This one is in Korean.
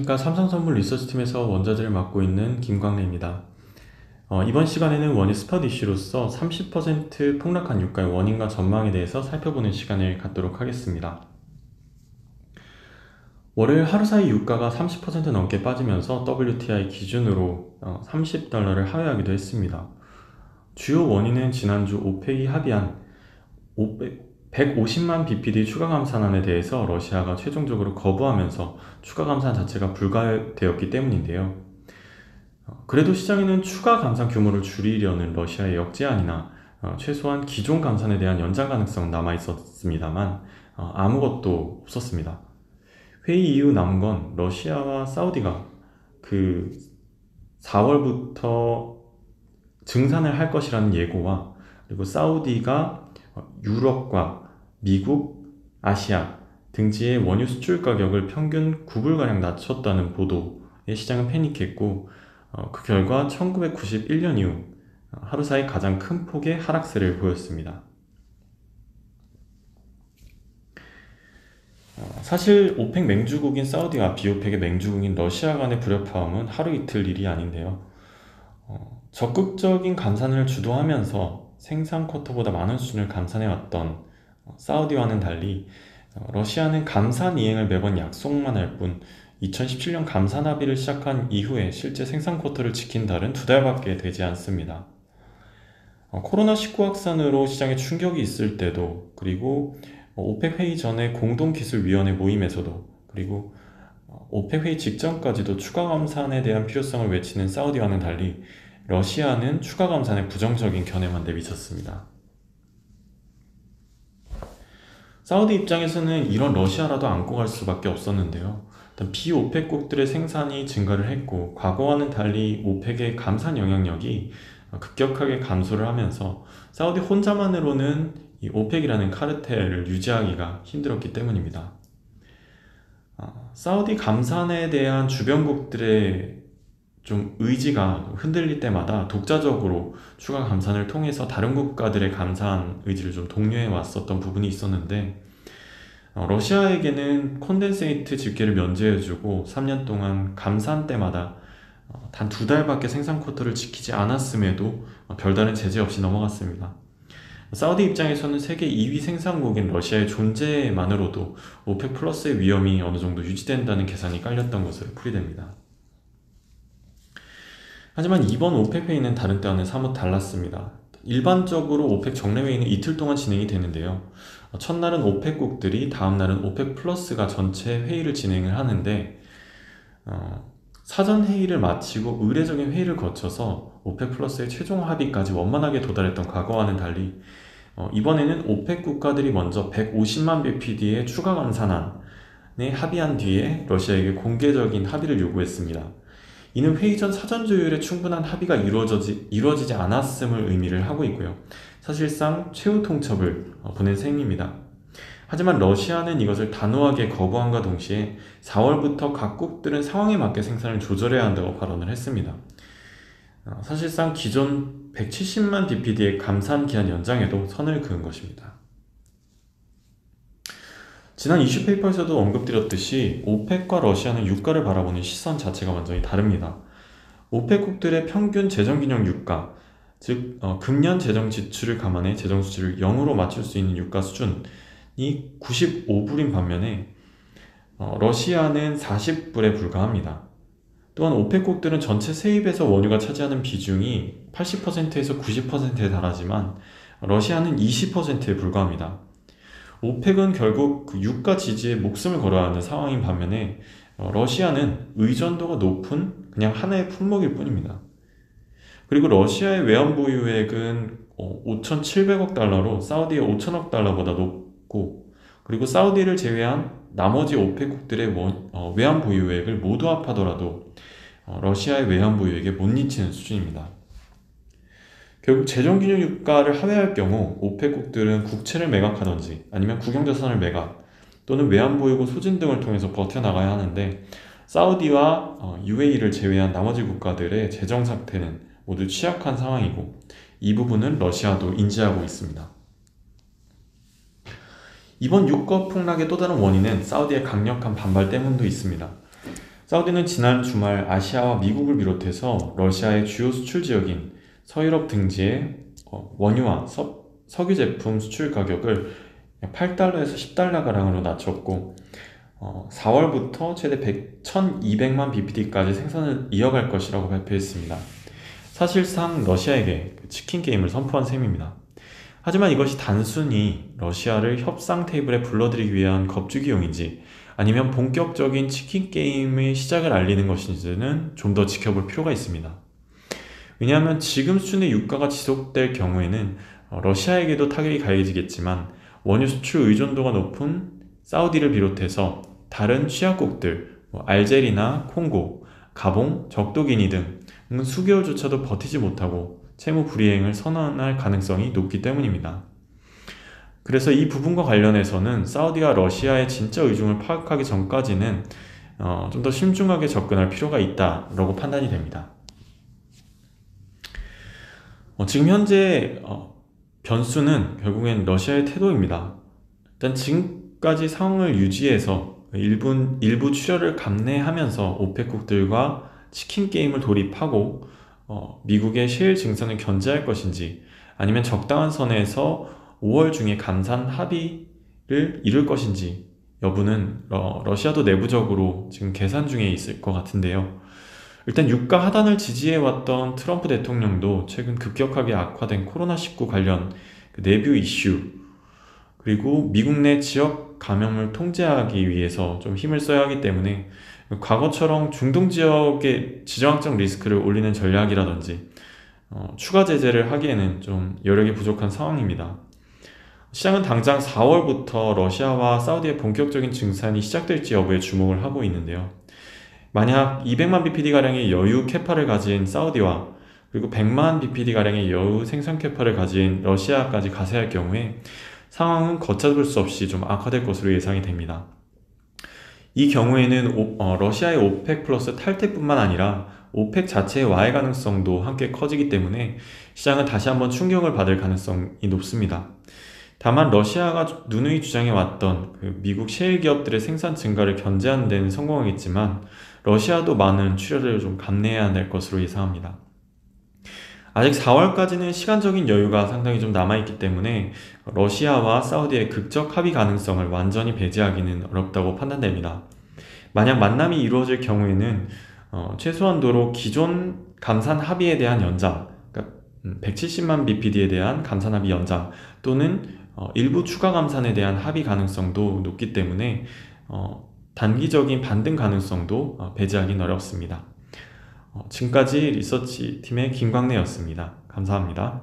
안녕하십니까. 삼성선물 리서치팀에서 원자재를 맡고 있는 김광래입니다. 이번 시간에는 원유 스팟 이슈로서 30% 폭락한 유가의 원인과 전망에 대해서 살펴보는 시간을 갖도록 하겠습니다. 월요일 하루 사이 유가가 30% 넘게 빠지면서 WTI 기준으로 $30를 하회하기도 했습니다. 주요 원인은 지난주 오펙이 합의한 150만 bpd 추가 감산안에 대해서 러시아가 최종적으로 거부하면서 추가 감산 자체가 불가되었기 때문인데요. 그래도 시장에는 추가 감산 규모를 줄이려는 러시아의 역제안이나 최소한 기존 감산에 대한 연장 가능성은 남아 있었습니다만 아무것도 없었습니다. 회의 이후 남은 건 러시아와 사우디가 그 4월부터 증산을 할 것이라는 예고와, 그리고 사우디가 유럽과 미국, 아시아 등지의 원유 수출 가격을 평균 9불가량 낮췄다는 보도에 시장은 패닉했고, 그 결과 1991년 이후 하루 사이 가장 큰 폭의 하락세를 보였습니다. 사실 오펙 맹주국인 사우디와 비오펙의 맹주국인 러시아 간의 불협화음은 하루 이틀 일이 아닌데요. 적극적인 감산을 주도하면서 생산 쿼터보다 많은 수준을 감산해왔던 사우디와는 달리 러시아는 감산 이행을 매번 약속만 할 뿐 2017년 감산 합의를 시작한 이후에 실제 생산 쿼터를 지킨 달은 2달밖에 되지 않습니다. 코로나19 확산으로 시장에 충격이 있을 때도, 그리고 오펙 회의 전에 공동기술위원회 모임에서도, 그리고 오펙 회의 직전까지도 추가 감산에 대한 필요성을 외치는 사우디와는 달리 러시아는 추가 감산에 부정적인 견해만 내비쳤습니다. 사우디 입장에서는 이런 러시아라도 안고 갈 수밖에 없었는데요. 일단 비오펙국들의 생산이 증가를 했고, 과거와는 달리 오펙의 감산 영향력이 급격하게 감소를 하면서 사우디 혼자만으로는 이 오펙이라는 카르텔을 유지하기가 힘들었기 때문입니다. 사우디 감산에 대한 주변국들의 좀 의지가 흔들릴 때마다 독자적으로 추가 감산을 통해서 다른 국가들의 감산 의지를 좀 독려해 왔었던 부분이 있었는데, 러시아에게는 콘덴세이트 집계를 면제해주고 3년 동안 감산 때마다 단 2달밖에 생산 쿼터를 지키지 않았음에도 별다른 제재 없이 넘어갔습니다. 사우디 입장에서는 세계 2위 생산국인 러시아의 존재만으로도 오펙 플러스의 위험이 어느 정도 유지된다는 계산이 깔렸던 것으로 풀이됩니다. 하지만 이번 오펙 회의는 다른 때와는 사뭇 달랐습니다. 일반적으로 오펙 정례회의는 이틀 동안 진행이 되는데요. 첫날은 오펙국들이, 다음날은 오펙 플러스가 전체 회의를 진행을 하는데, 사전 회의를 마치고 의례적인 회의를 거쳐서 오펙 플러스의 최종 합의까지 원만하게 도달했던 과거와는 달리 이번에는 오펙 국가들이 먼저 150만 bpd의 추가 감산안에 합의한 뒤에 러시아에게 공개적인 합의를 요구했습니다. 이는 회의 전 사전 조율에 충분한 합의가 이루어지지 않았음을 의미를 하고 있고요. 사실상 최후 통첩을 보낸 셈입니다. 하지만 러시아는 이것을 단호하게 거부함과 동시에 4월부터 각국들은 상황에 맞게 생산을 조절해야 한다고 발언을 했습니다. 사실상 기존 170만 bpd의 감산 기한 연장에도 선을 그은 것입니다. 지난 이슈페이퍼에서도 언급드렸듯이 오펙과 러시아는 유가를 바라보는 시선 자체가 완전히 다릅니다. 오펙국들의 평균 재정균형 유가, 즉 금년 재정 지출을 감안해 재정 수지를 0으로 맞출 수 있는 유가 수준이 95불인 반면에 러시아는 40불에 불과합니다. 또한 오펙국들은 전체 세입에서 원유가 차지하는 비중이 80%에서 90%에 달하지만 러시아는 20%에 불과합니다. 오펙은 결국 그 유가 지지에 목숨을 걸어야 하는 상황인 반면에 러시아는 의존도가 높은 그냥 하나의 품목일 뿐입니다. 그리고 러시아의 외환 보유액은 5,700억 달러로 사우디의 5천억 달러보다 높고, 그리고 사우디를 제외한 나머지 오펙국들의 외환 보유액을 모두 합하더라도 러시아의 외환 보유액에 못 미치는 수준입니다. 결국 재정균형 유가를 하회할 경우 오펙국들은 국채를 매각하던지 아니면 국영자산을 매각 또는 외환보유고 소진 등을 통해서 버텨나가야 하는데, 사우디와 UAE를 제외한 나머지 국가들의 재정 상태는 모두 취약한 상황이고, 이 부분은 러시아도 인지하고 있습니다. 이번 유가 폭락의 또 다른 원인은 사우디의 강력한 반발 때문도 있습니다. 사우디는 지난 주말 아시아와 미국을 비롯해서 러시아의 주요 수출 지역인 서유럽 등지의 원유와 석유 제품 수출 가격을 8달러에서 10달러 가량으로 낮췄고 4월부터 최대 1200만 bpd까지 생산을 이어갈 것이라고 발표했습니다. 사실상 러시아에게 치킨 게임을 선포한 셈입니다. 하지만 이것이 단순히 러시아를 협상 테이블에 불러들이기 위한 겁주기용인지 아니면 본격적인 치킨 게임의 시작을 알리는 것인지는 좀 더 지켜볼 필요가 있습니다. 왜냐하면 지금 수준의 유가가 지속될 경우에는 러시아에게도 타격이 가해지겠지만 원유 수출 의존도가 높은 사우디를 비롯해서 다른 취약국들, 알제리나 콩고, 가봉, 적도기니 등 수개월조차도 버티지 못하고 채무 불이행을 선언할 가능성이 높기 때문입니다. 그래서 이 부분과 관련해서는 사우디가 러시아의 진짜 의중을 파악하기 전까지는 좀 더 신중하게 접근할 필요가 있다라고 판단이 됩니다. 지금 현재 변수는 결국엔 러시아의 태도입니다. 일단 지금까지 상황을 유지해서 일부 출혈을 감내하면서 오펙국들과 치킨 게임을 돌입하고 미국의 셰일 증산을 견제할 것인지 아니면 적당한 선에서 5월 중에 감산 합의를 이룰 것인지 여부는 러시아도 내부적으로 지금 계산 중에 있을 것 같은데요. 일단 유가 하단을 지지해왔던 트럼프 대통령도 최근 급격하게 악화된 코로나19 관련 내부 이슈 그리고 미국 내 지역 감염을 통제하기 위해서 좀 힘을 써야 하기 때문에 과거처럼 중동 지역의 지정학적 리스크를 올리는 전략이라든지 추가 제재를 하기에는 좀 여력이 부족한 상황입니다. 시장은 당장 4월부터 러시아와 사우디의 본격적인 증산이 시작될지 여부에 주목을 하고 있는데요. 만약 200만 bpd가량의 여유 캐파를 가진 사우디와 그리고 100만 bpd가량의 여유 생산 캐파를 가진 러시아까지 가세할 경우에 상황은 걷잡을 수 없이 좀 악화될 것으로 예상이 됩니다. 이 경우에는 러시아의 오펙 플러스 탈퇴뿐만 아니라 오펙 자체의 와해 가능성도 함께 커지기 때문에 시장은 다시 한번 충격을 받을 가능성이 높습니다. 다만 러시아가 누누이 주장해왔던 미국 셰일 기업들의 생산 증가를 견제하는 데는 성공하겠지만 러시아도 많은 출혈을 좀 감내해야 될 것으로 예상합니다. 아직 4월까지는 시간적인 여유가 상당히 좀 남아있기 때문에 러시아와 사우디의 극적 합의 가능성을 완전히 배제하기는 어렵다고 판단됩니다. 만약 만남이 이루어질 경우에는 최소한도로 기존 감산 합의에 대한 연장, 그러니까 170만 bpd에 대한 감산 합의 연장 또는 일부 추가 감산에 대한 합의 가능성도 높기 때문에 단기적인 반등 가능성도 배제하기는 어렵습니다. 지금까지 리서치 팀의 김광래였습니다. 감사합니다.